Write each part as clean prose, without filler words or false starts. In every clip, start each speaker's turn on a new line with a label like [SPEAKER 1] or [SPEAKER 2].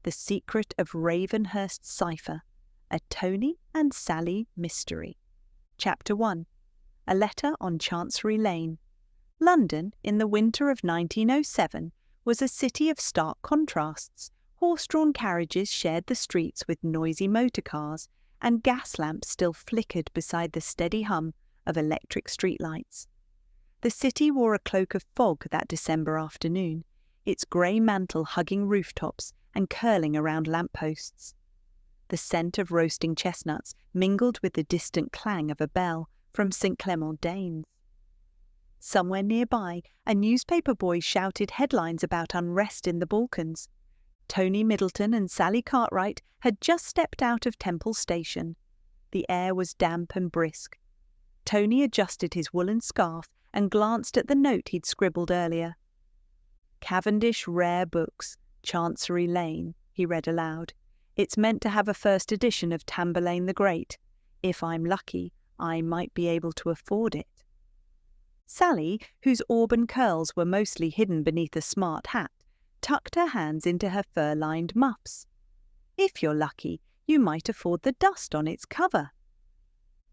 [SPEAKER 1] The Secret of Ravenhurst Cipher, a Tony and Sally mystery. Chapter 1. A Letter on Chancery Lane. London, in the winter of 1907, was a city of stark contrasts. Horse-drawn carriages shared the streets with noisy motor cars, and gas lamps still flickered beside the steady hum of electric streetlights. The city wore a cloak of fog that December afternoon, its grey mantle hugging rooftops and curling around lampposts. The scent of roasting chestnuts mingled with the distant clang of a bell from St. Clement Danes. Somewhere nearby, a newspaper boy shouted headlines about unrest in the Balkans. Tony Middleton and Sally Cartwright had just stepped out of Temple Station. The air was damp and brisk. Tony adjusted his woolen scarf and glanced at the note he'd scribbled earlier. "Cavendish Rare Books, Chancery Lane," he read aloud. "It's meant to have a first edition of Tamburlaine the Great. If I'm lucky, I might be able to afford it." Sally, whose auburn curls were mostly hidden beneath a smart hat, tucked her hands into her fur-lined muffs. "If you're lucky, you might afford the dust on its cover."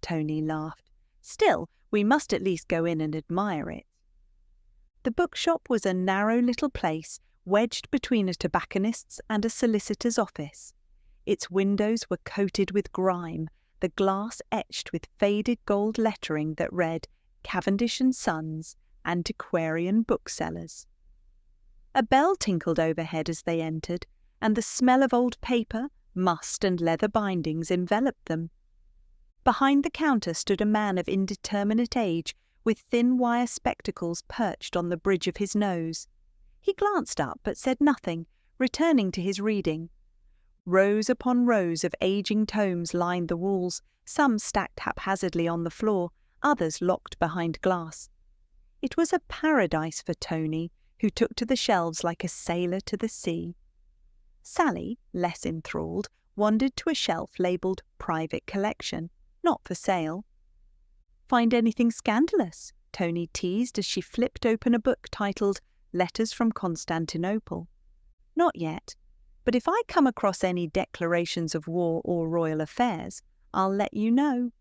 [SPEAKER 1] Tony laughed. "Still, we must at least go in and admire it." The bookshop was a narrow little place wedged between a tobacconist's and a solicitor's office. Its windows were coated with grime, the glass etched with faded gold lettering that read "Cavendish and Sons, Antiquarian Booksellers." A bell tinkled overhead as they entered, and the smell of old paper, must and leather bindings enveloped them. Behind the counter stood a man of indeterminate age, with thin wire spectacles perched on the bridge of his nose. He glanced up but said nothing, returning to his reading. Rows upon rows of aging tomes lined the walls, some stacked haphazardly on the floor, others locked behind glass. It was a paradise for Tony, who took to the shelves like a sailor to the sea. Sally, less enthralled, wandered to a shelf labelled "Private Collection," not for sale. "Find anything scandalous?" Tony teased as she flipped open a book titled "Letters from Constantinople." "Not yet, but if I come across any declarations of war or royal affairs, I'll let you know."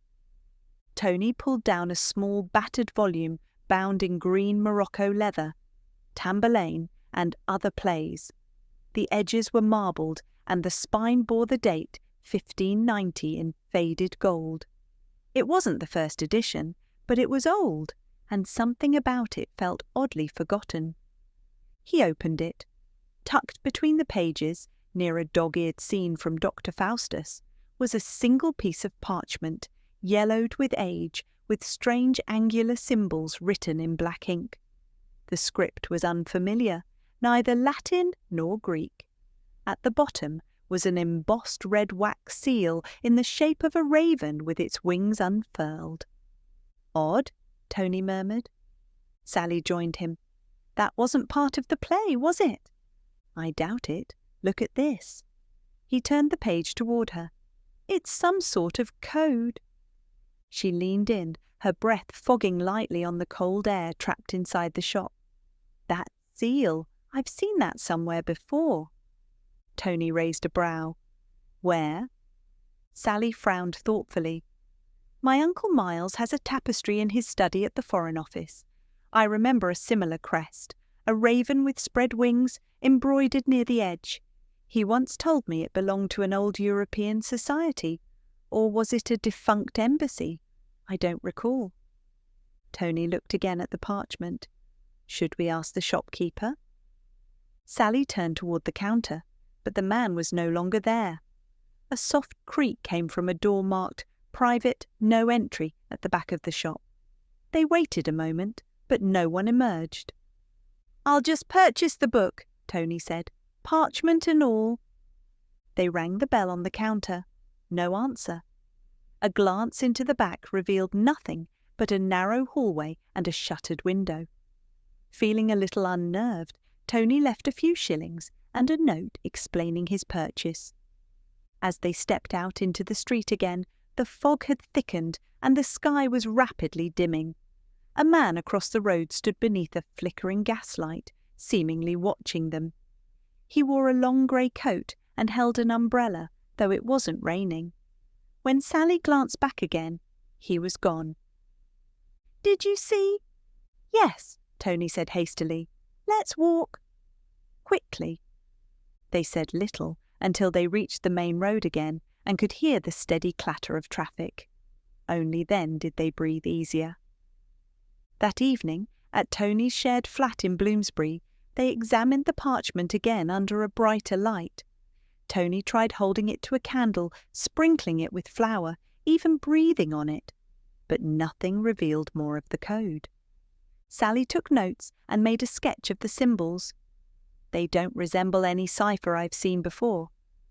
[SPEAKER 1] Tony pulled down a small battered volume bound in green Morocco leather, Tamburlaine and Other Plays. The edges were marbled and the spine bore the date 1590 in faded gold. It wasn't the first edition, but it was old, and something about it felt oddly forgotten. He opened it. Tucked between the pages, near a dog-eared scene from Dr. Faustus, was a single piece of parchment, yellowed with age, with strange angular symbols written in black ink. The script was unfamiliar, neither Latin nor Greek. At the bottom was an embossed red wax seal in the shape of a raven with its wings unfurled. "Odd," Tony murmured. Sally joined him. "That wasn't part of the play, was it?" "I doubt it. Look at this." He turned the page toward her. "It's some sort of code." She leaned in, her breath fogging lightly on the cold air trapped inside the shop. "That seal. I've seen that somewhere before." Tony raised a brow. "Where?" Sally frowned thoughtfully. "My Uncle Miles has a tapestry in his study at the Foreign Office. I remember a similar crest, a raven with spread wings, embroidered near the edge. He once told me it belonged to an old European society. Or was it a defunct embassy? I don't recall." Tony looked again at the parchment. "Should we ask the shopkeeper?" Sally turned toward the counter, but the man was no longer there. A soft creak came from a door marked "Private, No Entry" at the back of the shop. They waited a moment, but no one emerged. "I'll just purchase the book," Tony said, "parchment and all." They rang the bell on the counter. No answer. A glance into the back revealed nothing but a narrow hallway and a shuttered window. Feeling a little unnerved, Tony left a few shillings and a note explaining his purchase. As they stepped out into the street again, the fog had thickened and the sky was rapidly dimming. A man across the road stood beneath a flickering gaslight, seemingly watching them. He wore a long grey coat and held an umbrella, though it wasn't raining. When Sally glanced back again, he was gone. "Did you see?" "Yes," Tony said hastily. "Let's walk." Quickly. They said little until they reached the main road again and could hear the steady clatter of traffic. Only then did they breathe easier. That evening, at Tony's shared flat in Bloomsbury, they examined the parchment again under a brighter light. Tony tried holding it to a candle, sprinkling it with flour, even breathing on it, but nothing revealed more of the code. Sally took notes and made a sketch of the symbols. "They don't resemble any cipher I've seen before,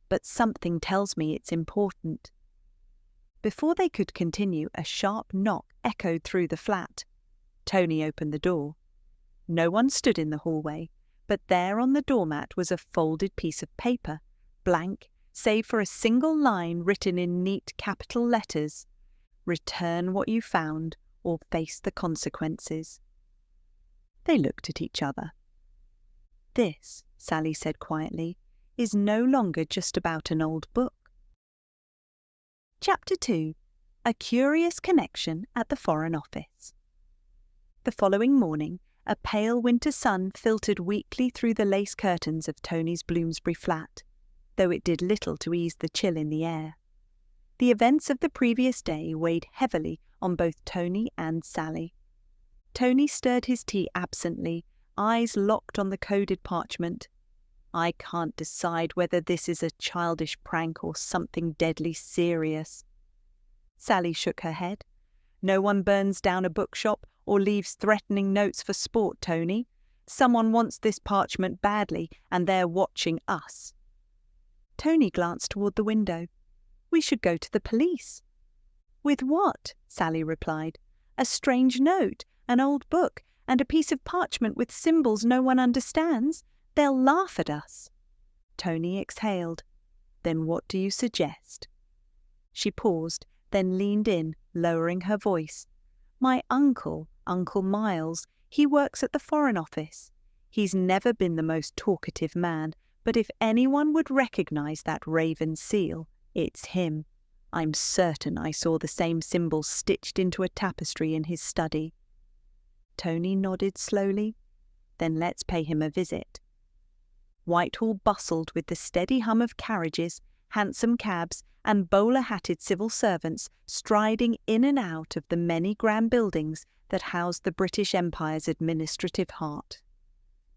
[SPEAKER 1] but something tells me it's important." Before they could continue, a sharp knock echoed through the flat. Tony opened the door. No one stood in the hallway, but there on the doormat was a folded piece of paper, blank, save for a single line written in neat capital letters: "Return what you found or face the consequences." They looked at each other. "This," Sally said quietly, "is no longer just about an old book." Chapter 2. A Curious Connection at the Foreign Office. The following morning, a pale winter sun filtered weakly through the lace curtains of Tony's Bloomsbury flat, though it did little to ease the chill in the air. The events of the previous day weighed heavily on both Tony and Sally. Tony stirred his tea absently, eyes locked on the coded parchment. "I can't decide whether this is a childish prank or something deadly serious." Sally shook her head. "No one burns down a bookshop or leaves threatening notes for sport, Tony. Someone wants this parchment badly, and they're watching us." Tony glanced toward the window. "We should go to the police." "With what?" Sally replied. "A strange note, an old book, and a piece of parchment with symbols no one understands. They'll laugh at us." Tony exhaled. "Then what do you suggest?" She paused, then leaned in, lowering her voice. "My uncle, Uncle Miles, he works at the Foreign Office. He's never been the most talkative man, but if anyone would recognize that raven seal, it's him. I'm certain I saw the same symbols stitched into a tapestry in his study." Tony nodded slowly. "Then let's pay him a visit." Whitehall bustled with the steady hum of carriages, hansom cabs, and bowler-hatted civil servants striding in and out of the many grand buildings that housed the British Empire's administrative heart.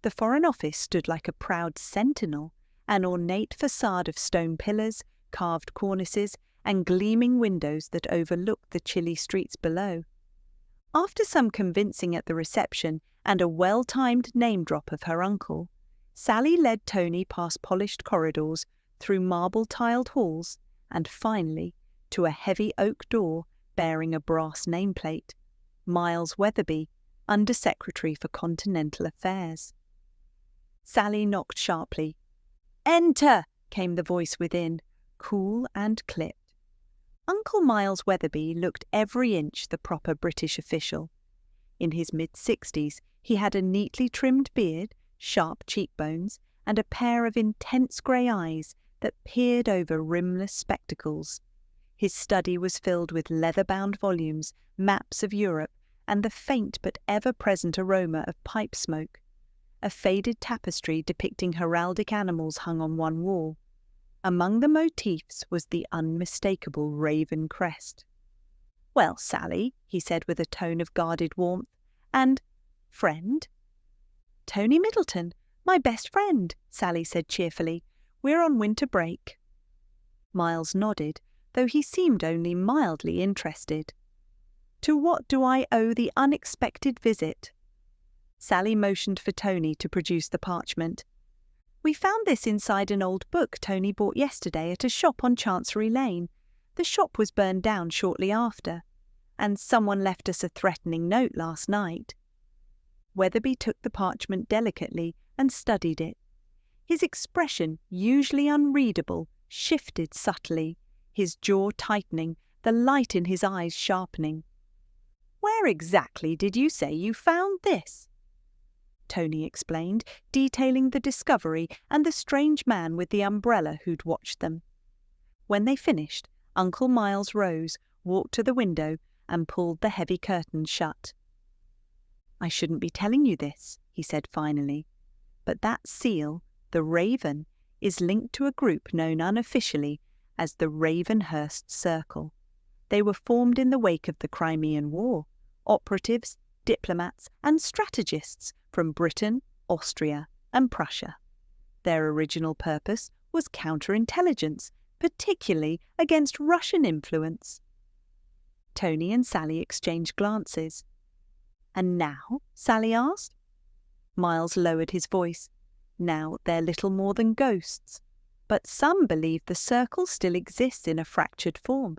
[SPEAKER 1] The Foreign Office stood like a proud sentinel, an ornate facade of stone pillars, carved cornices, and gleaming windows that overlooked the chilly streets below. After some convincing at the reception and a well-timed name-drop of her uncle, Sally led Tony past polished corridors, through marble-tiled halls, and finally to a heavy oak door bearing a brass nameplate: Miles Weatherby, Under-Secretary for Continental Affairs. Sally knocked sharply. "Enter!" came the voice within, cool and clipped. Uncle Miles Weatherby looked every inch the proper British official. In his mid-60s, he had a neatly trimmed beard, sharp cheekbones, and a pair of intense grey eyes that peered over rimless spectacles. His study was filled with leather-bound volumes, maps of Europe, and the faint but ever-present aroma of pipe smoke. A faded tapestry depicting heraldic animals hung on one wall. Among the motifs was the unmistakable raven crest. "Well, Sally," he said with a tone of guarded warmth, "and friend?" "Tony Middleton, my best friend," Sally said cheerfully. "We're on winter break." Miles nodded, though he seemed only mildly interested. "To what do I owe the unexpected visit?" Sally motioned for Tony to produce the parchment. "We found this inside an old book Tony bought yesterday at a shop on Chancery Lane. The shop was burned down shortly after, and someone left us a threatening note last night." Weatherby took the parchment delicately and studied it. His expression, usually unreadable, shifted subtly, his jaw tightening, the light in his eyes sharpening. "Where exactly did you say you found this?" Tony explained, detailing the discovery and the strange man with the umbrella who'd watched them. When they finished, Uncle Miles rose, walked to the window, and pulled the heavy curtains shut. "I shouldn't be telling you this," he said finally, "but that seal, the Raven, is linked to a group known unofficially as the Ravenhurst Circle. They were formed in the wake of the Crimean War. Operatives, diplomats, and strategists from Britain, Austria, and Prussia. Their original purpose was counterintelligence, particularly against Russian influence." Tony and Sally exchanged glances. "And now?" Sally asked. Miles lowered his voice. "Now they're little more than ghosts. But some believe the circle still exists in a fractured form.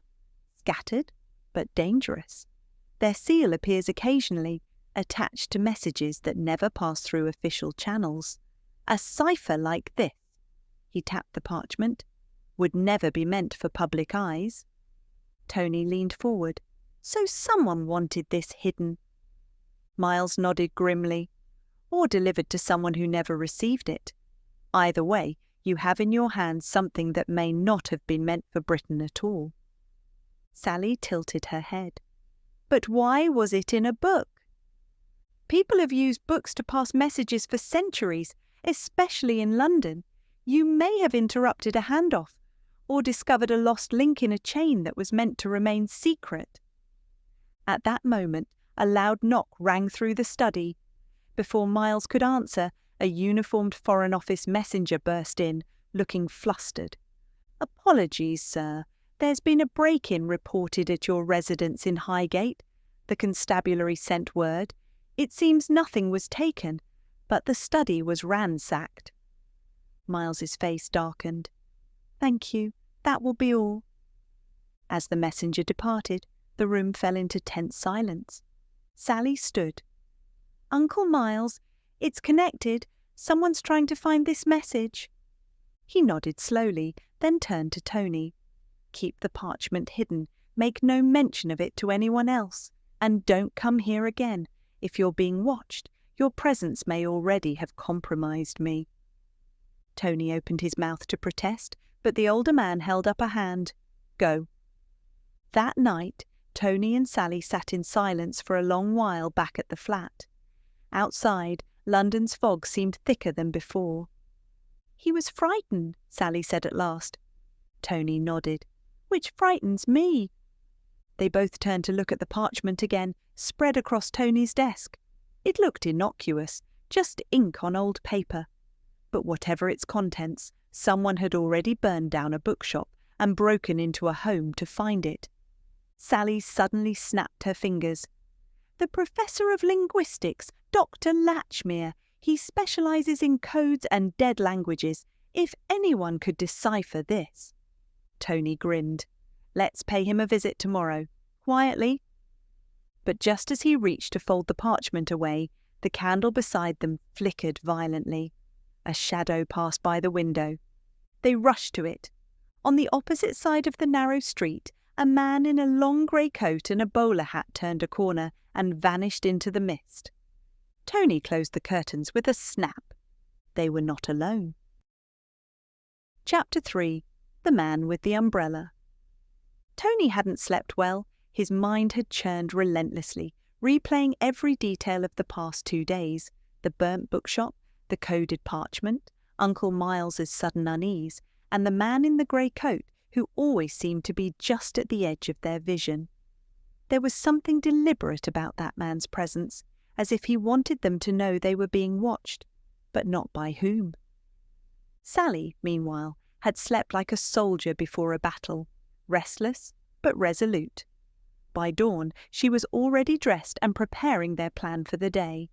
[SPEAKER 1] Scattered, but dangerous. Their seal appears occasionally, attached to messages that never pass through official channels. A cipher like this," he tapped the parchment, "would never be meant for public eyes." Tony leaned forward. "So someone wanted this hidden." Miles nodded grimly. "Or delivered to someone who never received it. Either way, you have in your hands something that may not have been meant for Britain at all." Sally tilted her head. "But why was it in a book?" "People have used books to pass messages for centuries, especially in London. You may have interrupted a handoff, or discovered a lost link in a chain that was meant to remain secret." At that moment, a loud knock rang through the study. Before Miles could answer, a uniformed Foreign Office messenger burst in, looking flustered. "Apologies, sir. There's been a break-in reported at your residence in Highgate," the constabulary sent word. "It seems nothing was taken, but the study was ransacked." Miles's face darkened. "Thank you. That will be all." As the messenger departed, the room fell into tense silence. Sally stood. "Uncle Miles, it's connected. Someone's trying to find this message." He nodded slowly, then turned to Tony. "Keep the parchment hidden. Make no mention of it to anyone else. And don't come here again. If you're being watched, your presence may already have compromised me." Tony opened his mouth to protest, but the older man held up a hand. "Go." That night, Tony and Sally sat in silence for a long while back at the flat. Outside, London's fog seemed thicker than before. "He was frightened," Sally said at last. Tony nodded. "Which frightens me." They both turned to look at the parchment again, spread across Tony's desk. It looked innocuous, just ink on old paper. But whatever its contents, someone had already burned down a bookshop and broken into a home to find it. Sally suddenly snapped her fingers. "The Professor of Linguistics, Dr. Latchmere. He specialises in codes and dead languages. If anyone could decipher this." Tony grinned. "Let's pay him a visit tomorrow. Quietly." But just as he reached to fold the parchment away, the candle beside them flickered violently. A shadow passed by the window. They rushed to it. On the opposite side of the narrow street, a man in a long grey coat and a bowler hat turned a corner and vanished into the mist. Tony closed the curtains with a snap. They were not alone. Chapter 3. The Man with the Umbrella. Tony hadn't slept well. His mind had churned relentlessly, replaying every detail of the past 2 days: the burnt bookshop, the coded parchment, Uncle Miles's sudden unease, and the man in the grey coat who always seemed to be just at the edge of their vision. There was something deliberate about that man's presence, as if he wanted them to know they were being watched, but not by whom. Sally, meanwhile, had slept like a soldier before a battle, restless but resolute. By dawn, she was already dressed and preparing their plan for the day.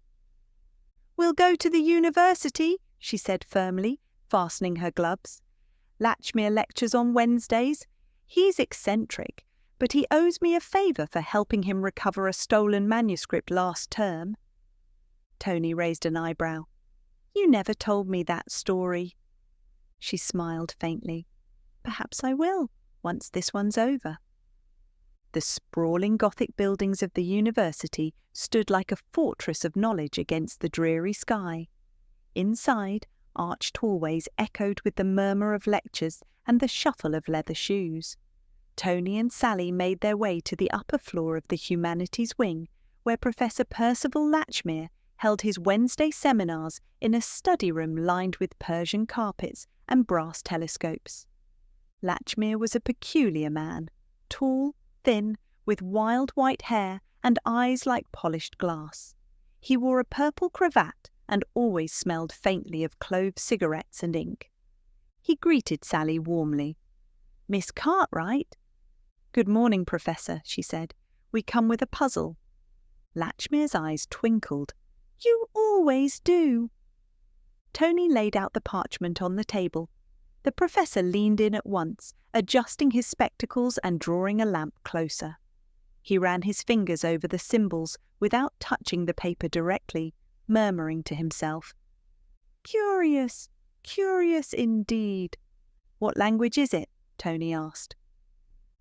[SPEAKER 1] "We'll go to the university," she said firmly, fastening her gloves. "Latchmere lectures on Wednesdays. He's eccentric, but he owes me a favour for helping him recover a stolen manuscript last term." Tony raised an eyebrow. "You never told me that story." She smiled faintly. "Perhaps I will, once this one's over." The sprawling Gothic buildings of the university stood like a fortress of knowledge against the dreary sky. Inside, arched hallways echoed with the murmur of lectures and the shuffle of leather shoes. Tony and Sally made their way to the upper floor of the humanities wing, where Professor Percival Latchmere held his Wednesday seminars in a study room lined with Persian carpets and brass telescopes. Latchmere was a peculiar man, tall, thin, with wild white hair and eyes like polished glass. He wore a purple cravat and always smelled faintly of clove cigarettes and ink. He greeted Sally warmly. "Miss Cartwright?" "Good morning, Professor," she said. "We come with a puzzle." Latchmere's eyes twinkled. "You always do." Tony laid out the parchment on the table. The Professor leaned in at once, adjusting his spectacles and drawing a lamp closer. He ran his fingers over the symbols without touching the paper directly, murmuring to himself, "Curious, curious indeed." "What language is it?" Tony asked.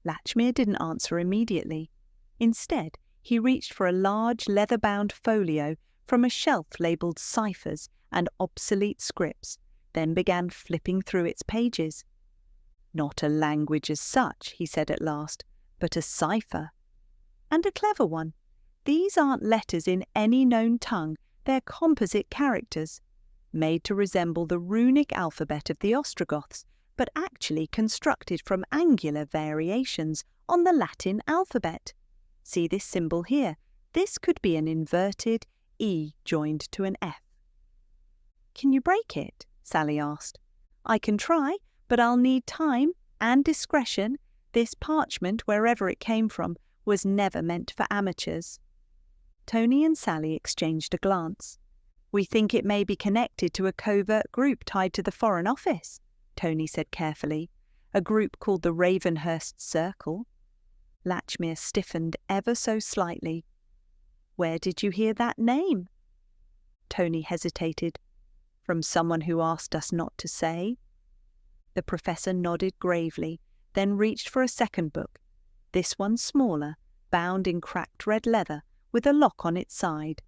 [SPEAKER 1] Latchmere didn't answer immediately. Instead, he reached for a large leather-bound folio from a shelf labelled ciphers and obsolete scripts, then began flipping through its pages. "Not a language as such," he said at last, "but a cipher. And a clever one. These aren't letters in any known tongue, they're composite characters, made to resemble the runic alphabet of the Ostrogoths, but actually constructed from angular variations on the Latin alphabet. See this symbol here? This could be an inverted E joined to an F." "Can you break it?" Sally asked. "I can try, but I'll need time and discretion. This parchment, wherever it came from, was never meant for amateurs." Tony and Sally exchanged a glance. "We think it may be connected to a covert group tied to the Foreign Office," Tony said carefully. "A group called the Ravenhurst Circle." Latchmere stiffened ever so slightly. "Where did you hear that name?" Tony hesitated. "From someone who asked us not to say." The Professor nodded gravely, then reached for a second book, this one smaller, bound in cracked red leather, with a lock on its side.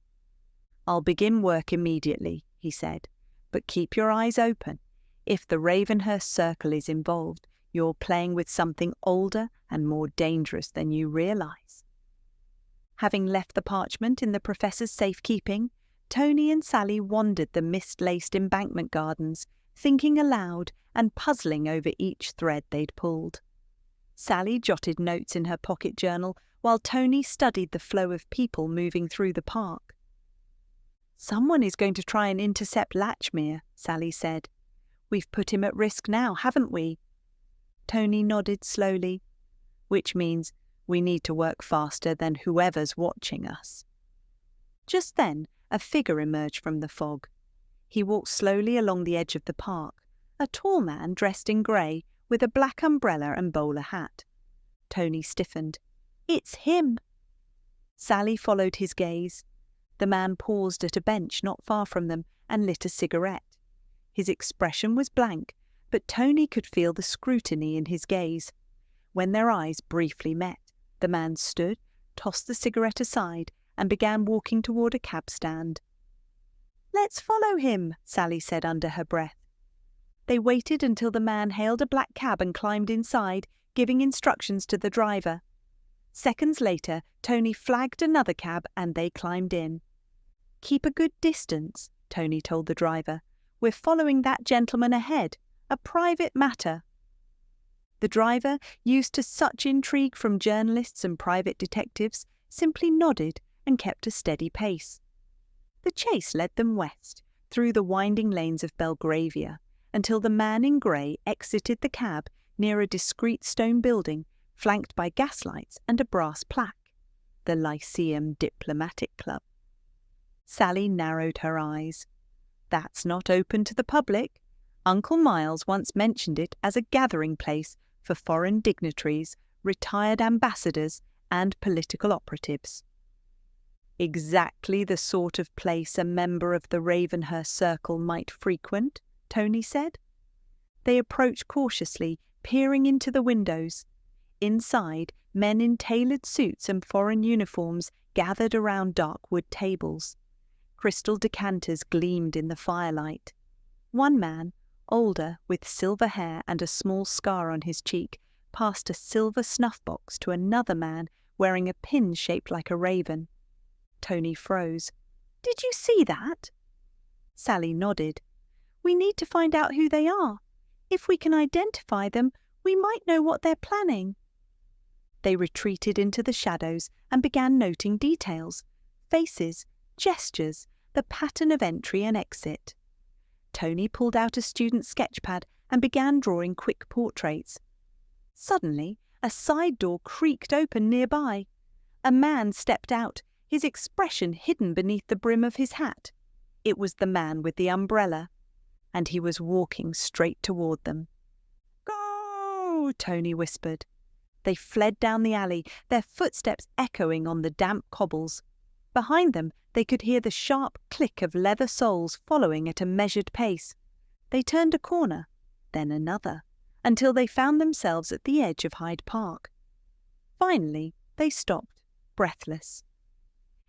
[SPEAKER 1] "I'll begin work immediately," he said, "but keep your eyes open. If the Ravenhurst Circle is involved, you're playing with something older and more dangerous than you realise." Having left the parchment in the Professor's safekeeping, Tony and Sally wandered the mist-laced embankment gardens, thinking aloud and puzzling over each thread they'd pulled. Sally jotted notes in her pocket journal while Tony studied the flow of people moving through the park. "Someone is going to try and intercept Latchmere," Sally said. "We've put him at risk now, haven't we?" Tony nodded slowly. "Which means we need to work faster than whoever's watching us." Just then, a figure emerged from the fog. He walked slowly along the edge of the park, a tall man dressed in grey with a black umbrella and bowler hat. Tony stiffened. "It's him!" Sally followed his gaze. The man paused at a bench not far from them and lit a cigarette. His expression was blank, but Tony could feel the scrutiny in his gaze. When their eyes briefly met, the man stood, tossed the cigarette aside, and began walking toward a cab stand. "Let's follow him," Sally said under her breath. They waited until the man hailed a black cab and climbed inside, giving instructions to the driver. Seconds later, Tony flagged another cab and they climbed in. "Keep a good distance," Tony told the driver. "We're following that gentleman ahead. A private matter." The driver, used to such intrigue from journalists and private detectives, simply nodded and kept a steady pace. The chase led them west, through the winding lanes of Belgravia, until the man in grey exited the cab near a discreet stone building flanked by gaslights and a brass plaque, the Lyceum Diplomatic Club. Sally narrowed her eyes. "That's not open to the public. Uncle Miles once mentioned it as a gathering place for foreign dignitaries, retired ambassadors, and political operatives." "Exactly the sort of place a member of the Ravenhurst Circle might frequent," Tony said. They approached cautiously, peering into the windows. Inside, Men in tailored suits and foreign uniforms gathered around dark wood tables. Crystal decanters gleamed in the firelight. One man, older, with silver hair and a small scar on his cheek, passed a silver snuff-box to another man wearing a pin shaped like a raven. Tony froze. "Did you see that?" Sally nodded. "We need to find out who they are. If we can identify them, we might know what they're planning." They retreated into the shadows and began noting details: faces, gestures, the pattern of entry and exit. Tony pulled out a student sketchpad and began drawing quick portraits. Suddenly, a side door creaked open nearby. A man stepped out, his expression hidden beneath the brim of his hat. It was the man with the umbrella, and he was walking straight toward them. "Go!" Tony whispered. They fled down the alley, their footsteps echoing on the damp cobbles. Behind them, they could hear the sharp click of leather soles following at a measured pace. They turned a corner, then another, until they found themselves at the edge of Hyde Park. Finally, they stopped, breathless.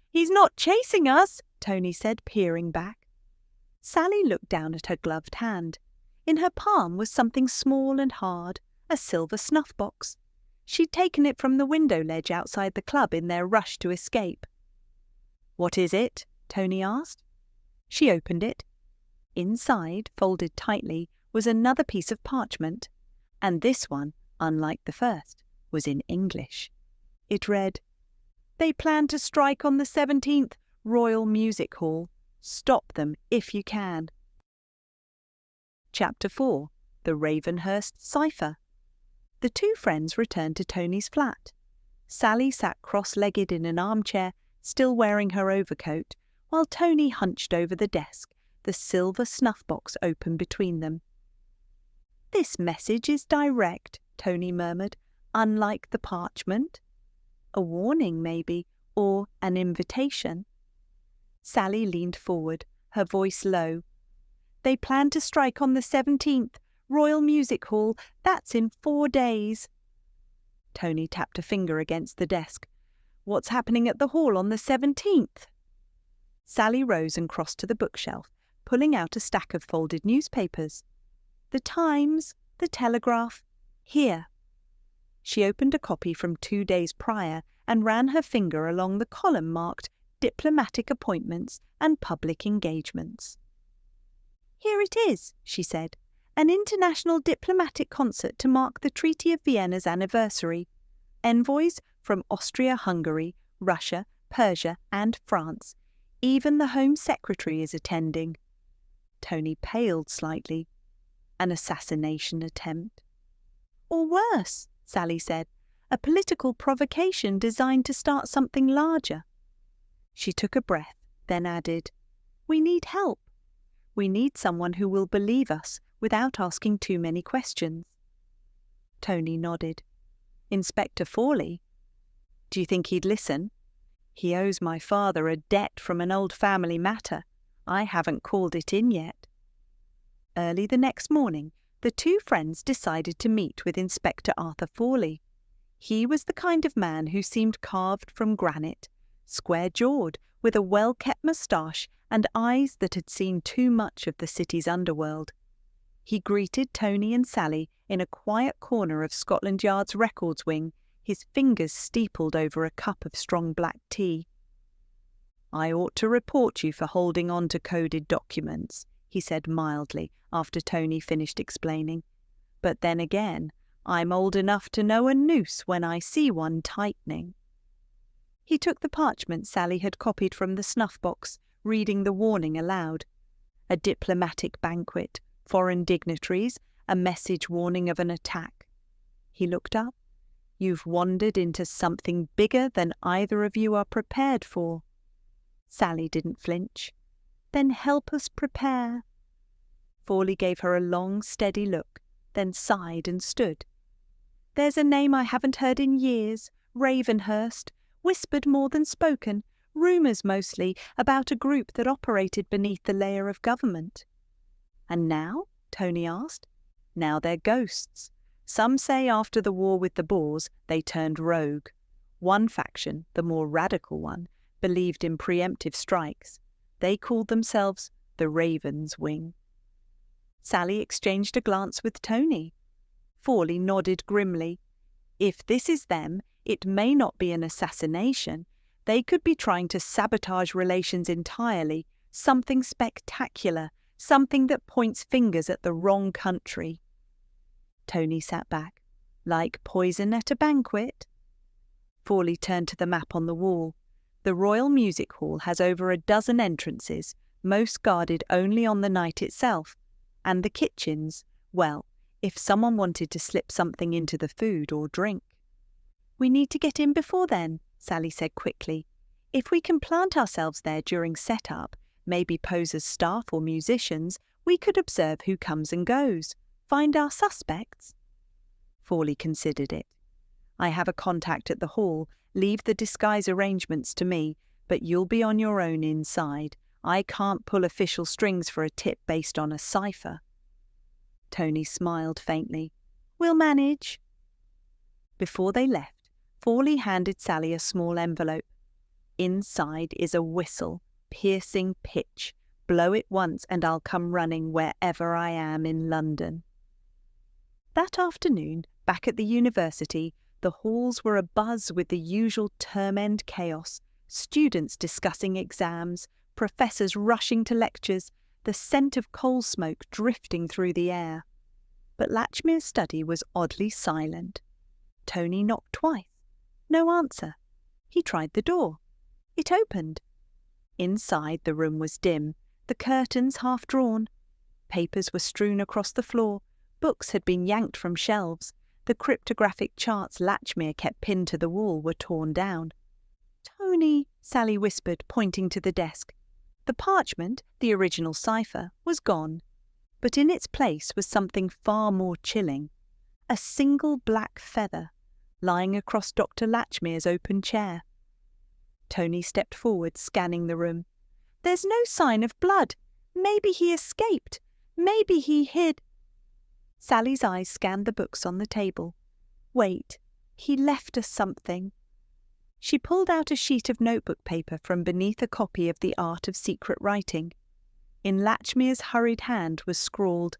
[SPEAKER 1] "He's not chasing us," Tony said, peering back. Sally looked down at her gloved hand. In her palm was something small and hard, a silver snuff-box. She'd taken it from the window ledge outside the club in their rush to escape. "What is it?" Tony asked. She opened it. Inside, folded tightly, was another piece of parchment, and this one, unlike the first, was in English. It read, "They plan to strike on the 17th, Royal Music Hall. Stop them if you can." Chapter 4. The Ravenhurst Cipher. The two friends returned to Tony's flat. Sally sat cross-legged in an armchair, still wearing her overcoat, while Tony hunched over the desk, the silver snuff-box open between them. "This message is direct," Tony murmured, "unlike the parchment. A warning, maybe, or an invitation." Sally leaned forward, her voice low. "They plan to strike on the 17th, Royal Music Hall. That's in 4 days. Tony tapped a finger against the desk. "What's happening at the hall on the 17th? Sally rose and crossed to the bookshelf, pulling out a stack of folded newspapers. "The Times, the Telegraph, here." She opened a copy from 2 days prior and ran her finger along the column marked Diplomatic Appointments and Public Engagements. "Here it is," she said, "an international diplomatic concert to mark the Treaty of Vienna's anniversary. Envoys from Austria-Hungary, Russia, Persia and France. Even the Home Secretary is attending." Tony paled slightly. An assassination attempt? "Or worse," Sally said, "a political provocation designed to start something larger." She took a breath, then added, "We need help. We need someone who will believe us without asking too many questions." Tony nodded. "Inspector Fawley? Do you think he'd listen? He owes my father a debt from an old family matter. I haven't called it in yet." Early the next morning, the two friends decided to meet with Inspector Arthur Fawley. He was the kind of man who seemed carved from granite, square-jawed, with a well-kept moustache and eyes that had seen too much of the city's underworld. He greeted Tony and Sally in a quiet corner of Scotland Yard's records wing, his fingers steepled over a cup of strong black tea. "I ought to report you for holding on to coded documents," he said mildly after Tony finished explaining. "But then again, I'm old enough to know a noose when I see one tightening." He took the parchment Sally had copied from the snuff-box, reading the warning aloud. A diplomatic banquet, foreign dignitaries, a message warning of an attack. He looked up. "You've wandered into something bigger than either of you are prepared for." Sally didn't flinch. "Then help us prepare." Fawley gave her a long, steady look, then sighed and stood. "There's a name I haven't heard in years, Ravenhurst, whispered more than spoken, rumours mostly, about a group that operated beneath the layer of government." "And now?" Tony asked. "Now they're ghosts. Some say after the war with the Boers, they turned rogue. One faction, the more radical one, believed in preemptive strikes. They called themselves the Ravens' Wing. Sally exchanged a glance with Tony. Fawley nodded grimly. If this is them, it may not be an assassination. They could be trying to sabotage relations entirely, something spectacular, something that points fingers at the wrong country. Tony sat back. Like poison at a banquet? Fawley turned to the map on the wall. The Royal Music Hall has over a dozen entrances, most guarded only on the night itself. And the kitchens, well, if someone wanted to slip something into the food or drink. We need to get in before then, Sally said quickly. If we can plant ourselves there during set-up, maybe pose as staff or musicians, we could observe who comes and goes, find our suspects. Fawley considered it. I have a contact at the hall. Leave the disguise arrangements to me, but you'll be on your own inside. I can't pull official strings for a tip based on a cipher. Tony smiled faintly. We'll manage. Before they left, Fawley handed Sally a small envelope. Inside is a whistle, piercing pitch. Blow it once and I'll come running wherever I am in London. That afternoon, back at the university, the halls were abuzz with the usual term-end chaos, students discussing exams, professors rushing to lectures, the scent of coal smoke drifting through the air. But Latchmere's study was oddly silent. Tony knocked twice. No answer. He tried the door. It opened. Inside, the room was dim, the curtains half drawn. Papers were strewn across the floor. Books had been yanked from shelves. The cryptographic charts Latchmere kept pinned to the wall were torn down. "Tony," Sally whispered, pointing to the desk. The parchment, the original cipher, was gone. But in its place was something far more chilling. A single black feather, lying across Dr. Latchmere's open chair. Tony stepped forward, scanning the room. "There's no sign of blood. Maybe he escaped. Maybe he hid." Sally's eyes scanned the books on the table. "Wait, he left us something." She pulled out a sheet of notebook paper from beneath a copy of The Art of Secret Writing. In Latchmere's hurried hand was scrawled,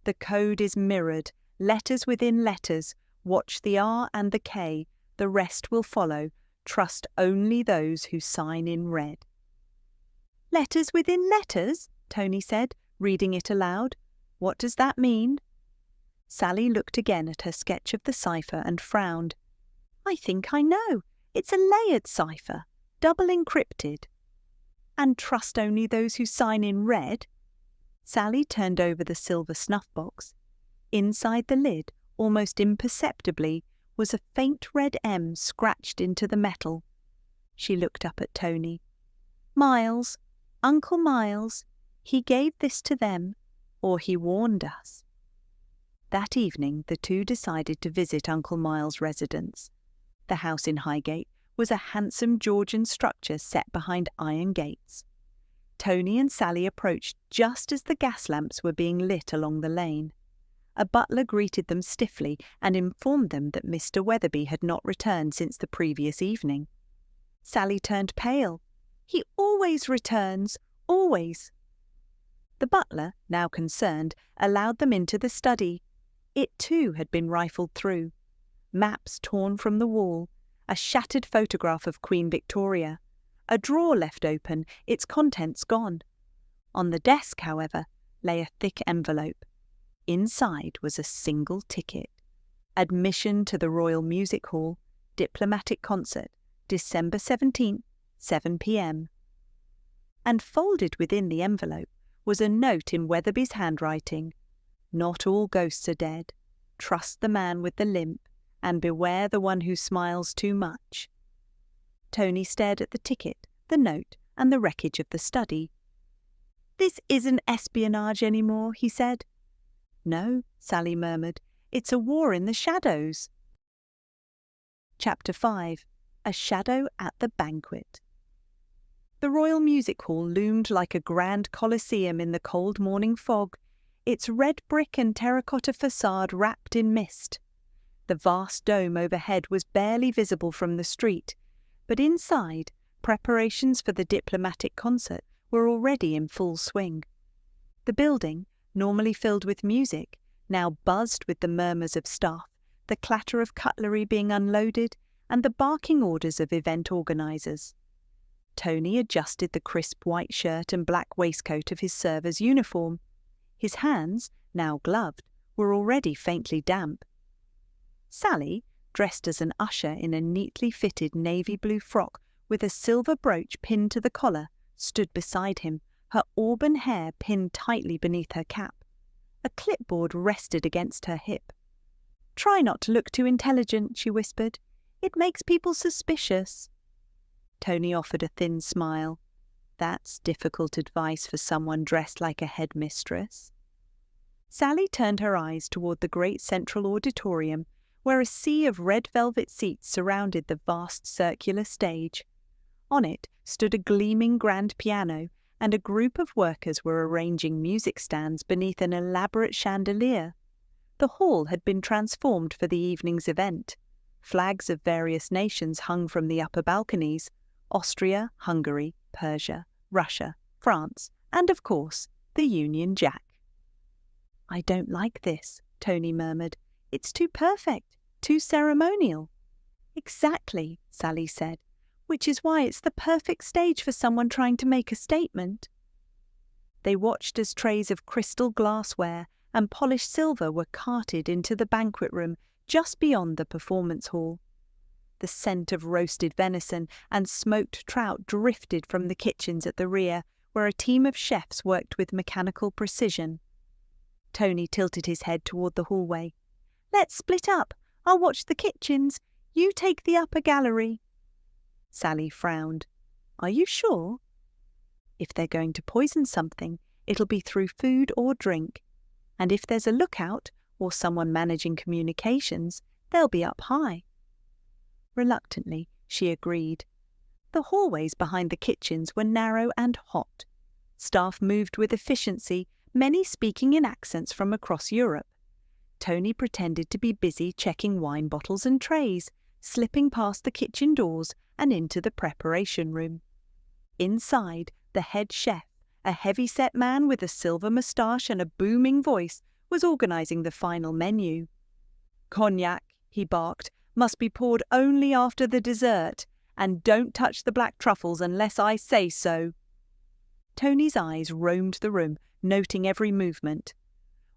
[SPEAKER 1] "The code is mirrored, letters within letters. Watch the R and the K. The rest will follow. Trust only those who sign in red." "Letters within letters?" Tony said, reading it aloud. "What does that mean?" Sally looked again at her sketch of the cipher and frowned. "I think I know. It's a layered cipher, double encrypted." "And trust only those who sign in red?" Sally turned over the silver snuff-box. Inside the lid, almost imperceptibly, was a faint red M scratched into the metal. She looked up at Tony. "Miles, Uncle Miles, he gave this to them, or he warned us." That evening the two decided to visit Uncle Miles' residence. The house in Highgate was a handsome Georgian structure set behind iron gates. Tony and Sally approached just as the gas lamps were being lit along the lane. A butler greeted them stiffly and informed them that Mr. Weatherby had not returned since the previous evening. Sally turned pale. "He always returns, always." The butler, now concerned, allowed them into the study. It too had been rifled through. Maps torn from the wall, a shattered photograph of Queen Victoria, a drawer left open, its contents gone. On the desk, however, lay a thick envelope. Inside was a single ticket. Admission to the Royal Music Hall, Diplomatic Concert, December 17th, 7 p.m. And folded within the envelope was a note in Weatherby's handwriting. "Not all ghosts are dead. Trust the man with the limp, and beware the one who smiles too much." Tony stared at the ticket, the note, and the wreckage of the study. "This isn't espionage anymore," he said. "No," Sally murmured. "It's a war in the shadows." Chapter 5. A Shadow at the Banquet. The Royal Music Hall loomed like a grand coliseum in the cold morning fog. its red brick and terracotta facade wrapped in mist. The vast dome overhead was barely visible from the street, but inside, preparations for the diplomatic concert were already in full swing. The building, normally filled with music, now buzzed with the murmurs of staff, the clatter of cutlery being unloaded, and the barking orders of event organisers. Tony adjusted the crisp white shirt and black waistcoat of his server's uniform. His hands, now gloved, were already faintly damp. Sally, dressed as an usher in a neatly fitted navy blue frock with a silver brooch pinned to the collar, stood beside him, her auburn hair pinned tightly beneath her cap. A clipboard rested against her hip. "Try not to look too intelligent," she whispered. "It makes people suspicious." Tony offered a thin smile. That's difficult advice for someone dressed like a headmistress. Sally turned her eyes toward the great central auditorium, where a sea of red velvet seats surrounded the vast circular stage. On it stood a gleaming grand piano, and a group of workers were arranging music stands beneath an elaborate chandelier. The hall had been transformed for the evening's event. Flags of various nations hung from the upper balconies: Austria, Hungary, Persia, Russia, France, and, of course, the Union Jack. "I don't like this," Tony murmured. "It's too perfect, too ceremonial." "Exactly," Sally said, "which is why it's the perfect stage for someone trying to make a statement." They watched as trays of crystal glassware and polished silver were carted into the banquet room just beyond the performance hall. The scent of roasted venison and smoked trout drifted from the kitchens at the rear, where a team of chefs worked with mechanical precision. Tony tilted his head toward the hallway. "Let's split up. I'll watch the kitchens. You take the upper gallery." Sally frowned. "Are you sure?" "If they're going to poison something, it'll be through food or drink. And if there's a lookout or someone managing communications, they'll be up high." Reluctantly, she agreed. The hallways behind the kitchens were narrow and hot. Staff moved with efficiency, many speaking in accents from across Europe. Tony pretended to be busy checking wine bottles and trays, slipping past the kitchen doors and into the preparation room. Inside, the head chef, a heavy-set man with a silver moustache and a booming voice, was organising the final menu. "Cognac," he barked, "must be poured only after the dessert, and don't touch the black truffles unless I say so." Tony's eyes roamed the room, noting every movement.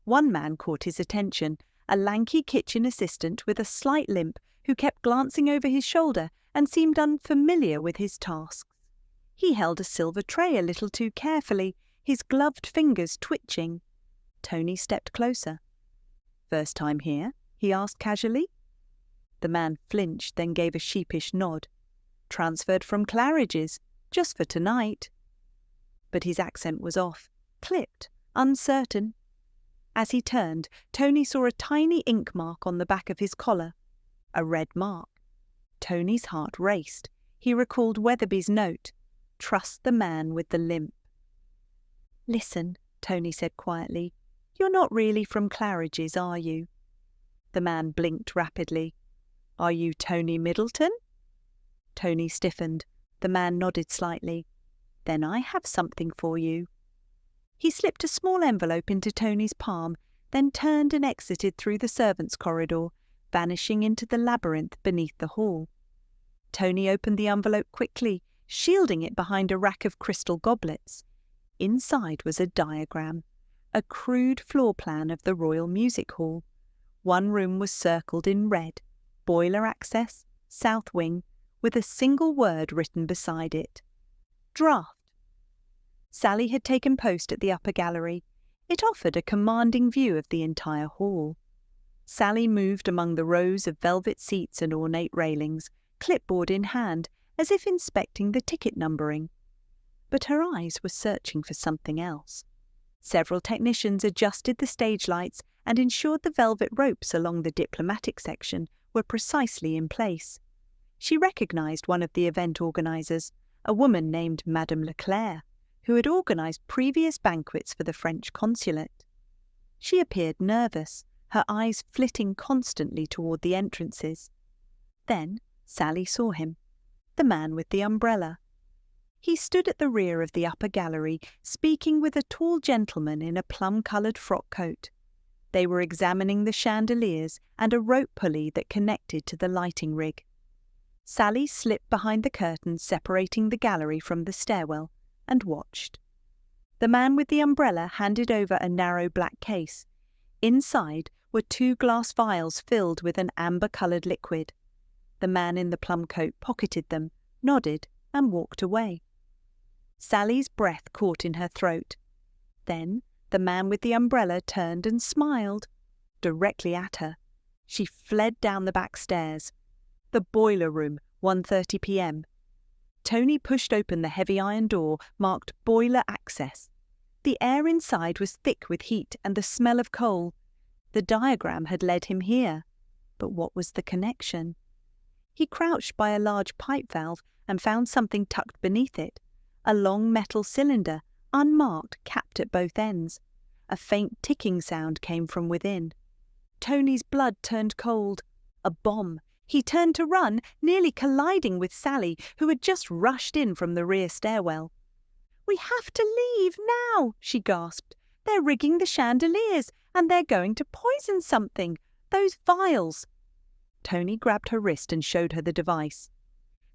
[SPEAKER 1] One man caught his attention, a lanky kitchen assistant with a slight limp who kept glancing over his shoulder and seemed unfamiliar with his tasks. He held a silver tray a little too carefully, his gloved fingers twitching. Tony stepped closer. "First time here?" he asked casually. The man flinched, then gave a sheepish nod. "Transferred from Claridge's, just for tonight." But his accent was off, clipped, uncertain. As he turned, Tony saw a tiny ink mark on the back of his collar. A red mark. Tony's heart raced. He recalled Weatherby's note, "Trust the man with the limp." "Listen," Tony said quietly, "you're not really from Claridge's, are you?" The man blinked rapidly. "Are you Tony Middleton?" Tony stiffened. The man nodded slightly. "Then I have something for you." He slipped a small envelope into Tony's palm, then turned and exited through the servants' corridor, vanishing into the labyrinth beneath the hall. Tony opened the envelope quickly, shielding it behind a rack of crystal goblets. Inside was a diagram, a crude floor plan of the Royal Music Hall. One room was circled in red, boiler access, south wing, with a single word written beside it. Draft. Sally had taken post at the upper gallery. It offered a commanding view of the entire hall. Sally moved among the rows of velvet seats and ornate railings, clipboard in hand, as if inspecting the ticket numbering. But her eyes were searching for something else. Several technicians adjusted the stage lights and ensured the velvet ropes along the diplomatic section were precisely in place. She recognised one of the event organisers, a woman named Madame Leclerc, who had organised previous banquets for the French consulate. She appeared nervous, her eyes flitting constantly toward the entrances. Then Sally saw him, the man with the umbrella. He stood at the rear of the upper gallery, speaking with a tall gentleman in a plum-coloured frock coat. They were examining the chandeliers and a rope pulley that connected to the lighting rig. Sally slipped behind the curtain separating the gallery from the stairwell and watched. The man with the umbrella handed over a narrow black case. Inside were 2 glass vials filled with an amber-coloured liquid. The man in the plum coat pocketed them, nodded, and walked away. Sally's breath caught in her throat. Then the man with the umbrella turned and smiled, directly at her. She fled down the back stairs. The boiler room, 1:30 p.m. Tony pushed open the heavy iron door marked Boiler Access. The air inside was thick with heat and the smell of coal. The diagram had led him here. But what was the connection? He crouched by a large pipe valve and found something tucked beneath it, a long metal cylinder, unmarked, capped at both ends. A faint ticking sound came from within. Tony's blood turned cold. A bomb. He turned to run, nearly colliding with Sally, who had just rushed in from the rear stairwell. "We have to leave now," she gasped. "They're rigging the chandeliers, and they're going to poison something. Those vials." Tony grabbed her wrist and showed her the device.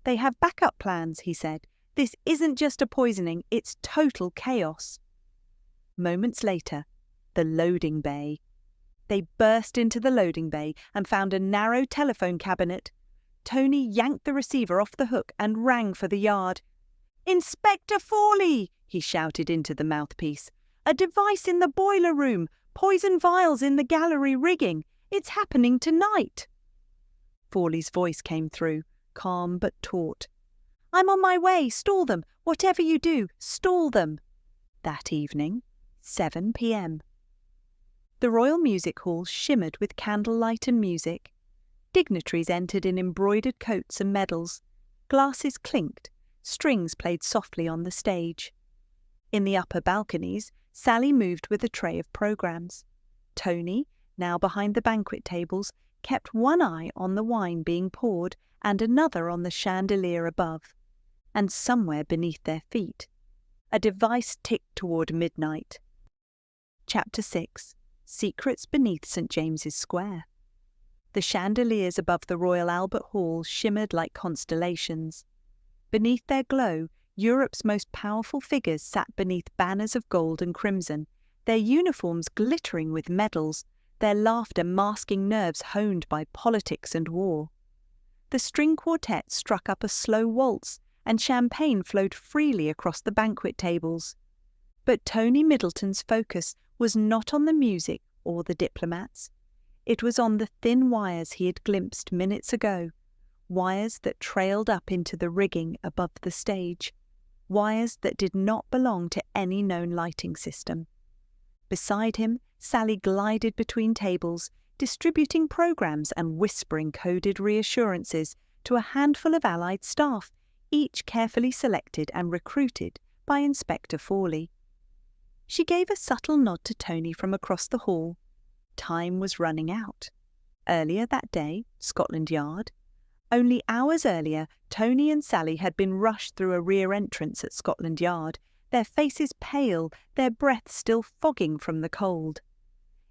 [SPEAKER 1] "They have backup plans," he said. "This isn't just a poisoning, it's total chaos." Moments later, the loading bay. They burst into the loading bay and found a narrow telephone cabinet. Tony yanked the receiver off the hook and rang for the yard. "Inspector Fawley!" he shouted into the mouthpiece. "A device in the boiler room! Poison vials in the gallery rigging! It's happening tonight!" Fawley's voice came through, calm but taut. "I'm on my way! Stall them! Whatever you do, stall them!" That evening, 7 p.m. The Royal Music Hall shimmered with candlelight and music. Dignitaries entered in embroidered coats and medals. Glasses clinked. Strings played softly on the stage. In the upper balconies, Sally moved with a tray of programmes. Tony, now behind the banquet tables, kept one eye on the wine being poured and another on the chandelier above. And somewhere beneath their feet, a device ticked toward midnight. Chapter 6. Secrets Beneath St. James's Square. The chandeliers above the Royal Albert Hall shimmered like constellations. Beneath their glow, Europe's most powerful figures sat beneath banners of gold and crimson, their uniforms glittering with medals, their laughter masking nerves honed by politics and war. The string quartet struck up a slow waltz, and champagne flowed freely across the banquet tables. But Tony Middleton's focus was not on the music or the diplomats. It was on the thin wires he had glimpsed minutes ago, wires that trailed up into the rigging above the stage, wires that did not belong to any known lighting system. Beside him, Sally glided between tables, distributing programs and whispering coded reassurances to a handful of allied staff, each carefully selected and recruited by Inspector Fawley. She gave a subtle nod to Tony from across the hall. Time was running out. Earlier that day, Scotland Yard. Only hours earlier, Tony and Sally had been rushed through a rear entrance at Scotland Yard, their faces pale, their breath still fogging from the cold.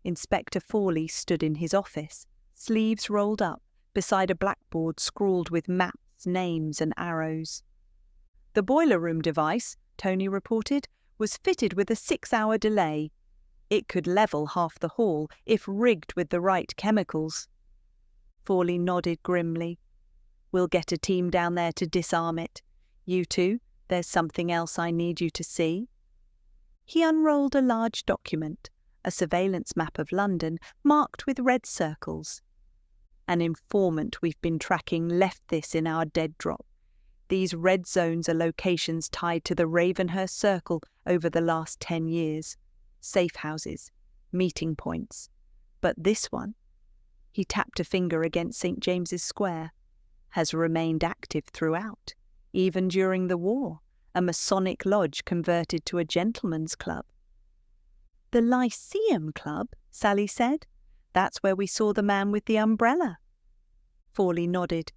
[SPEAKER 1] Inspector Fawley stood in his office, sleeves rolled up, beside a blackboard scrawled with maps, names and arrows. "The boiler room device," Tony reported, "was fitted with a 6-hour delay. It could level half the hall if rigged with the right chemicals." Fawley nodded grimly. "We'll get a team down there to disarm it. You two, there's something else I need you to see." He unrolled a large document, a surveillance map of London marked with red circles. "An informant we've been tracking left this in our dead drop. These red zones are locations tied to the Ravenhurst Circle over the last 10 years. Safe houses, meeting points. But this one," he tapped a finger against St. James's Square, "has remained active throughout, even during the war, a Masonic lodge converted to a gentleman's club." The Lyceum Club, Sally said. That's where we saw the man with the umbrella. Fawley nodded.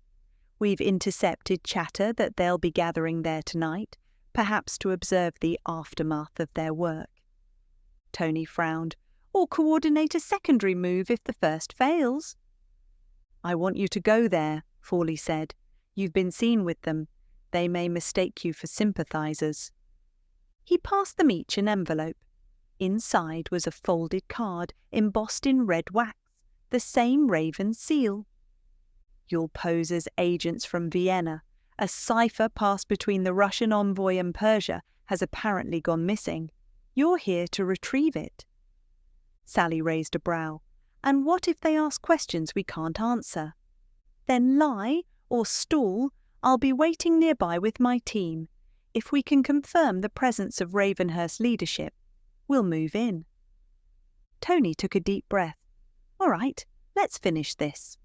[SPEAKER 1] We've intercepted chatter that they'll be gathering there tonight, perhaps to observe the aftermath of their work. Tony frowned. Or coordinate a secondary move if the first fails. I want you to go there, Fawley said. You've been seen with them. They may mistake you for sympathisers. He passed them each an envelope. Inside was a folded card embossed in red wax, the same Raven seal. You'll pose as agents from Vienna. A cipher passed between the Russian envoy and Persia has apparently gone missing. You're here to retrieve it. Sally raised a brow. And what if they ask questions we can't answer? Then lie or stall. I'll be waiting nearby with my team. If we can confirm the presence of Ravenhurst leadership, we'll move in. Tony took a deep breath. All right, let's finish this.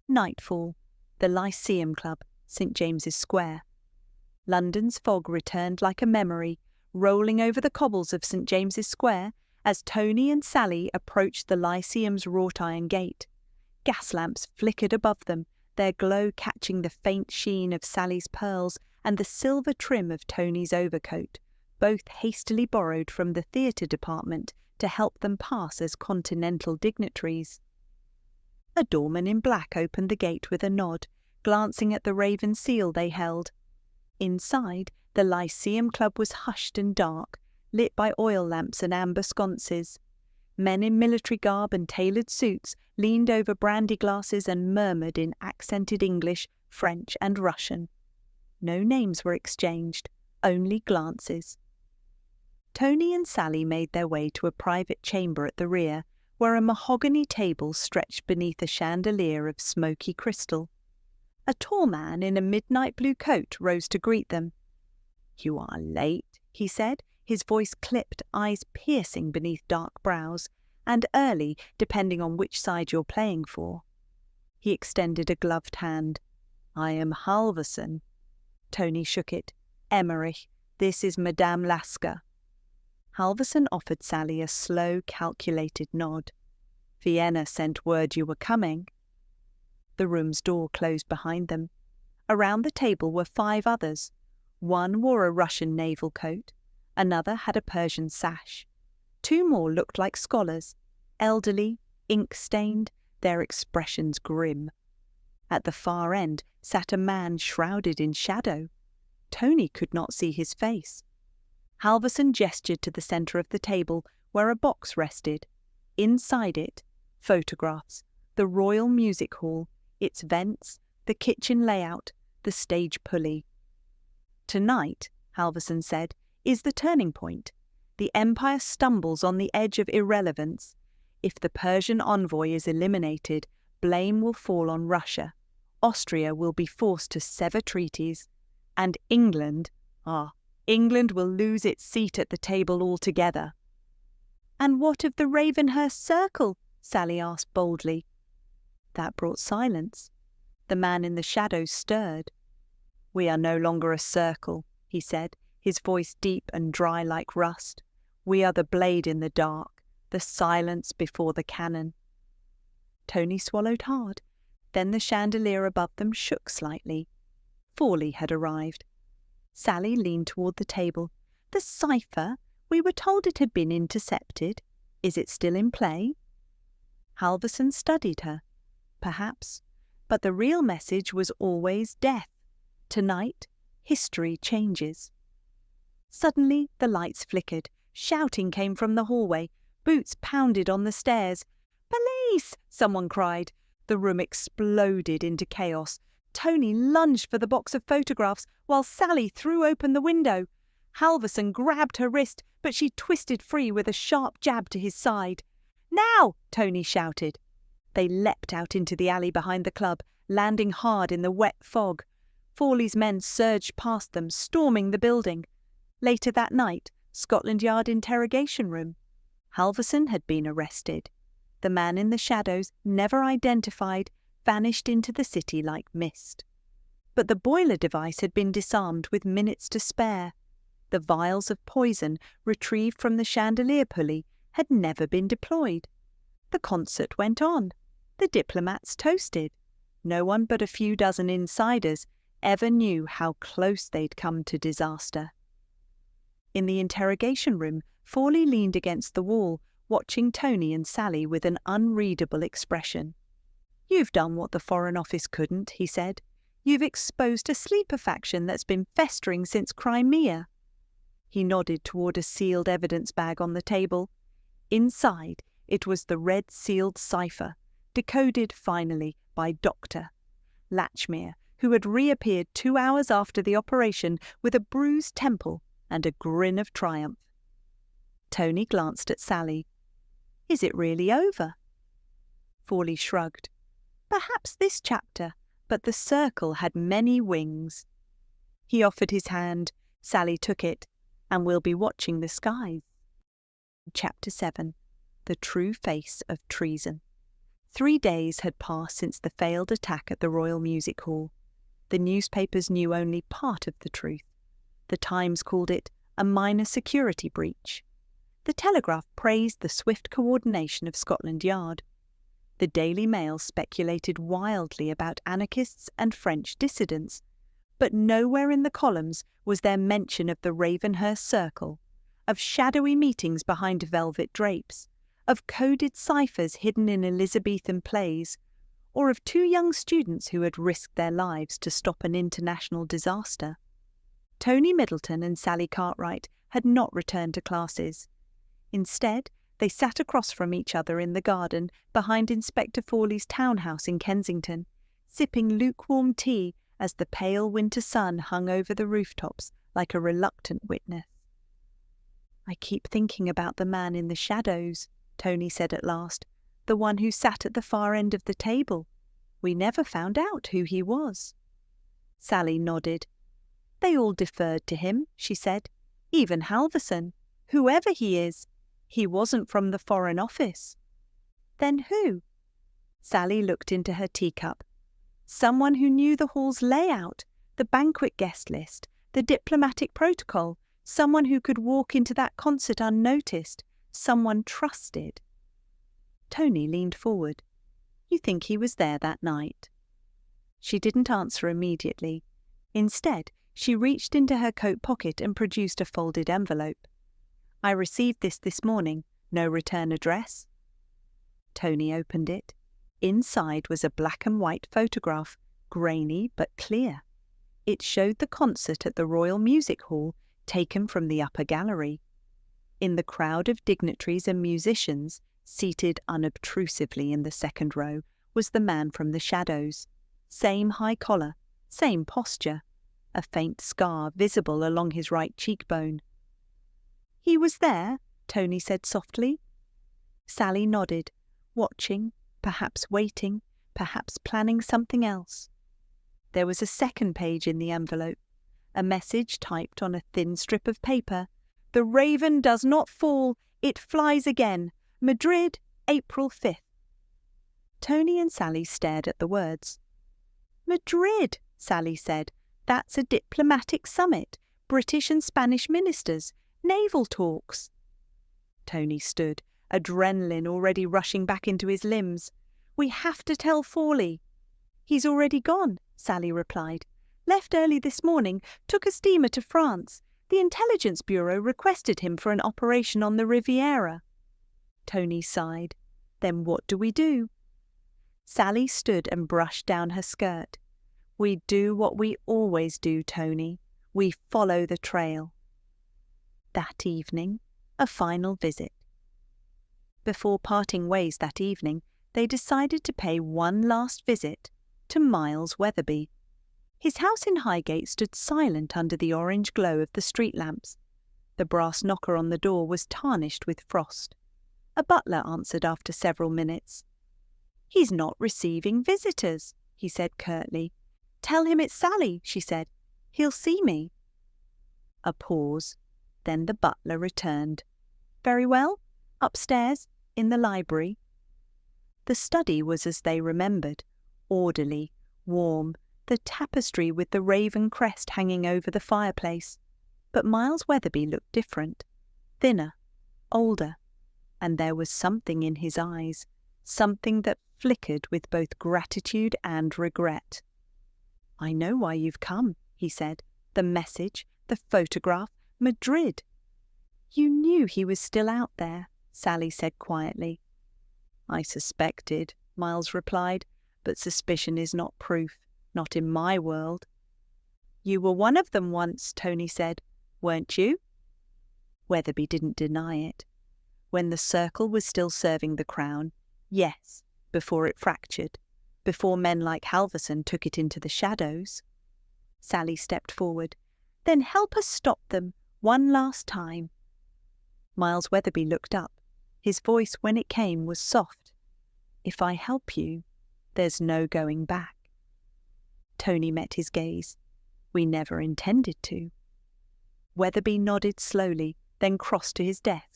[SPEAKER 1] Nightfall. The Lyceum Club, St. James's Square. London's fog returned like a memory, rolling over the cobbles of St. James's Square as Tony and Sally approached the Lyceum's wrought-iron gate. Gas lamps flickered above them, their glow catching the faint sheen of Sally's pearls and the silver trim of Tony's overcoat, both hastily borrowed from the theatre department to help them pass as continental dignitaries. A doorman in black opened the gate with a nod, glancing at the raven seal they held. Inside, the Lyceum Club was hushed and dark, lit by oil lamps and amber sconces. Men in military garb and tailored suits leaned over brandy glasses and murmured in accented English, French and Russian. No names were exchanged, only glances. Tony and Sally made their way to a private chamber at the rear, where a mahogany table stretched beneath a chandelier of smoky crystal. A tall man in a midnight blue coat rose to greet them. "You are late," he said, his voice clipped, eyes piercing beneath dark brows, and early, depending on which side you're playing for. He extended a gloved hand. "I am Halverson." Tony shook it. "Emmerich, this is Madame Lasker." Halverson offered Sally a slow, calculated nod. "Vienna sent word you were coming." The room's door closed behind them. Around the table were 5 others. One wore a Russian naval coat. Another had a Persian sash. 2 more looked like scholars, elderly, ink-stained, their expressions grim. At the far end sat a man shrouded in shadow. Tony could not see his face. Halverson gestured to the centre of the table, where a box rested. Inside it, photographs, the Royal Music Hall, its vents, the kitchen layout, the stage pulley. "Tonight," Halverson said, "is the turning point. The Empire stumbles on the edge of irrelevance. If the Persian envoy is eliminated, blame will fall on Russia. Austria will be forced to sever treaties. And England will lose its seat at the table altogether." "And what of the Ravenhurst Circle?" Sally asked boldly. That brought silence. The man in the shadows stirred. "We are no longer a circle," he said, his voice deep and dry like rust. "We are the blade in the dark, the silence before the cannon." Tony swallowed hard. Then the chandelier above them shook slightly. Fawley had arrived. Sally leaned toward the table. "The cipher? We were told it had been intercepted. Is it still in play?" Halverson studied her. Perhaps. But the real message was always death. Tonight, history changes. Suddenly, the lights flickered. Shouting came from the hallway. Boots pounded on the stairs. "Police!" someone cried. The room exploded into chaos. Tony lunged for the box of photographs, while Sally threw open the window. Halverson grabbed her wrist, but she twisted free with a sharp jab to his side. "Now!" Tony shouted. They leapt out into the alley behind the club, landing hard in the wet fog. Fawley's men surged past them, storming the building. Later that night, Scotland Yard interrogation room. Halverson had been arrested. The man in the shadows, never identified, vanished into the city like mist. But the boiler device had been disarmed with minutes to spare. The vials of poison, retrieved from the chandelier pulley, had never been deployed. The concert went on. The diplomats toasted. No one but a few dozen insiders ever knew how close they'd come to disaster. In the interrogation room, Fawley leaned against the wall, watching Tony and Sally with an unreadable expression. "You've done what the Foreign Office couldn't," he said. "You've exposed a sleeper faction that's been festering since Crimea." He nodded toward a sealed evidence bag on the table. Inside, it was the red-sealed cipher, decoded finally by Dr. Latchmere, who had reappeared 2 hours after the operation with a bruised temple and a grin of triumph. Tony glanced at Sally. "Is it really over?" Fawley shrugged. "Perhaps this chapter, but the circle had many wings." He offered his hand. Sally took it. "And we'll be watching the skies." Chapter 7. The True Face of Treason. 3 days had passed since the failed attack at the Royal Music Hall. The newspapers knew only part of the truth. The Times called it a minor security breach. The Telegraph praised the swift coordination of Scotland Yard. The Daily Mail speculated wildly about anarchists and French dissidents, but nowhere in the columns was there mention of the Ravenhurst Circle, of shadowy meetings behind velvet drapes, of coded ciphers hidden in Elizabethan plays, or of 2 young students who had risked their lives to stop an international disaster. Tony Middleton and Sally Cartwright had not returned to classes. Instead, they sat across from each other in the garden behind Inspector Fawley's townhouse in Kensington, sipping lukewarm tea as the pale winter sun hung over the rooftops like a reluctant witness. "I keep thinking about the man in the shadows," Tony said at last, "the one who sat at the far end of the table. We never found out who he was." Sally nodded. "They all deferred to him," she said. "Even Halverson. Whoever he is, he wasn't from the Foreign Office." "Then who?" Sally looked into her teacup. "Someone who knew the hall's layout, the banquet guest list, the diplomatic protocol, someone who could walk into that concert unnoticed, someone trusted." Tony leaned forward. "You think he was there that night?" She didn't answer immediately. Instead, she reached into her coat pocket and produced a folded envelope. "I received this morning. No return address." Tony opened it. Inside was a black and white photograph, grainy but clear. It showed the concert at the Royal Music Hall, taken from the upper gallery. In the crowd of dignitaries and musicians, seated unobtrusively in the second row, was the man from the shadows. Same high collar, same posture, a faint scar visible along his right cheekbone. "He was there?" Tony said softly. Sally nodded, watching, perhaps waiting, perhaps planning something else. There was a second page in the envelope, a message typed on a thin strip of paper. "The raven does not fall, it flies again. Madrid, April 5th. Tony and Sally stared at the words. "Madrid," Sally said. "That's a diplomatic summit. British and Spanish ministers. Naval talks." Tony stood, adrenaline already rushing back into his limbs. "We have to tell Fawley." "He's already gone," Sally replied. "Left early this morning, took a steamer to France. The Intelligence Bureau requested him for an operation on the Riviera." Tony sighed. "Then what do we do?" Sally stood and brushed down her skirt. "We do what we always do, Tony. We follow the trail." That evening, a final visit. Before parting ways that evening, they decided to pay one last visit to Miles Weatherby. His house in Highgate stood silent under the orange glow of the street lamps. The brass knocker on the door was tarnished with frost. A butler answered after several minutes. "He's not receiving visitors," he said curtly. "Tell him it's Sally," she said. "He'll see me." A pause. Then the butler returned. "Very well. Upstairs, in the library." The study was as they remembered, orderly, warm, the tapestry with the raven crest hanging over the fireplace. But Miles Weatherby looked different, thinner, older, and there was something in his eyes, something that flickered with both gratitude and regret. "I know why you've come," he said. "The message, the photograph, Madrid." "You knew he was still out there," Sally said quietly. "I suspected," Miles replied, "but suspicion is not proof, not in my world." "You were one of them once," Tony said, "weren't you?" Weatherby didn't deny it. When the Circle was still serving the Crown, yes, before it fractured, before men like Halverson took it into the shadows. Sally stepped forward. "Then help us stop them, one last time." Miles Weatherby looked up. His voice, when it came, was soft. "If I help you, there's no going back." Tony met his gaze. "We never intended to." Weatherby nodded slowly, then crossed to his desk.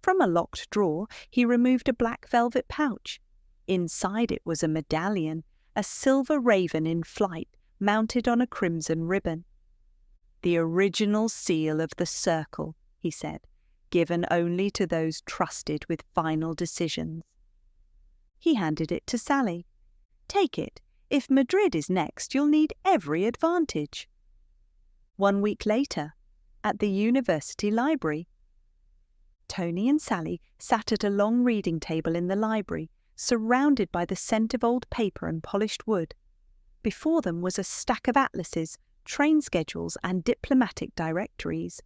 [SPEAKER 1] From a locked drawer, he removed a black velvet pouch. Inside it was a medallion, a silver raven in flight, mounted on a crimson ribbon. "The original seal of the Circle," he said, "given only to those trusted with final decisions." He handed it to Sally. "Take it. If Madrid is next, you'll need every advantage." 1 week later, at the university library, Tony and Sally sat at a long reading table in the library, surrounded by the scent of old paper and polished wood. Before them was a stack of atlases, train schedules, and diplomatic directories.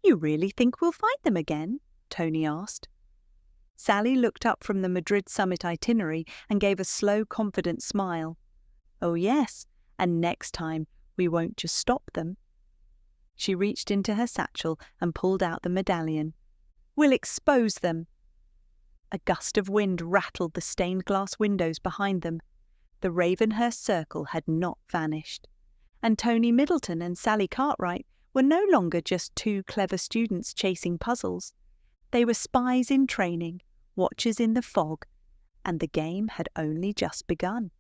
[SPEAKER 1] "You really think we'll find them again?" Tony asked. Sally looked up from the Madrid summit itinerary and gave a slow, confident smile. "Oh yes, and next time we won't just stop them." She reached into her satchel and pulled out the medallion. "We'll expose them." A gust of wind rattled the stained glass windows behind them. The Ravenhurst Circle had not vanished, and Tony Middleton and Sally Cartwright were no longer just two clever students chasing puzzles. They were spies in training, watchers in the fog, and the game had only just begun.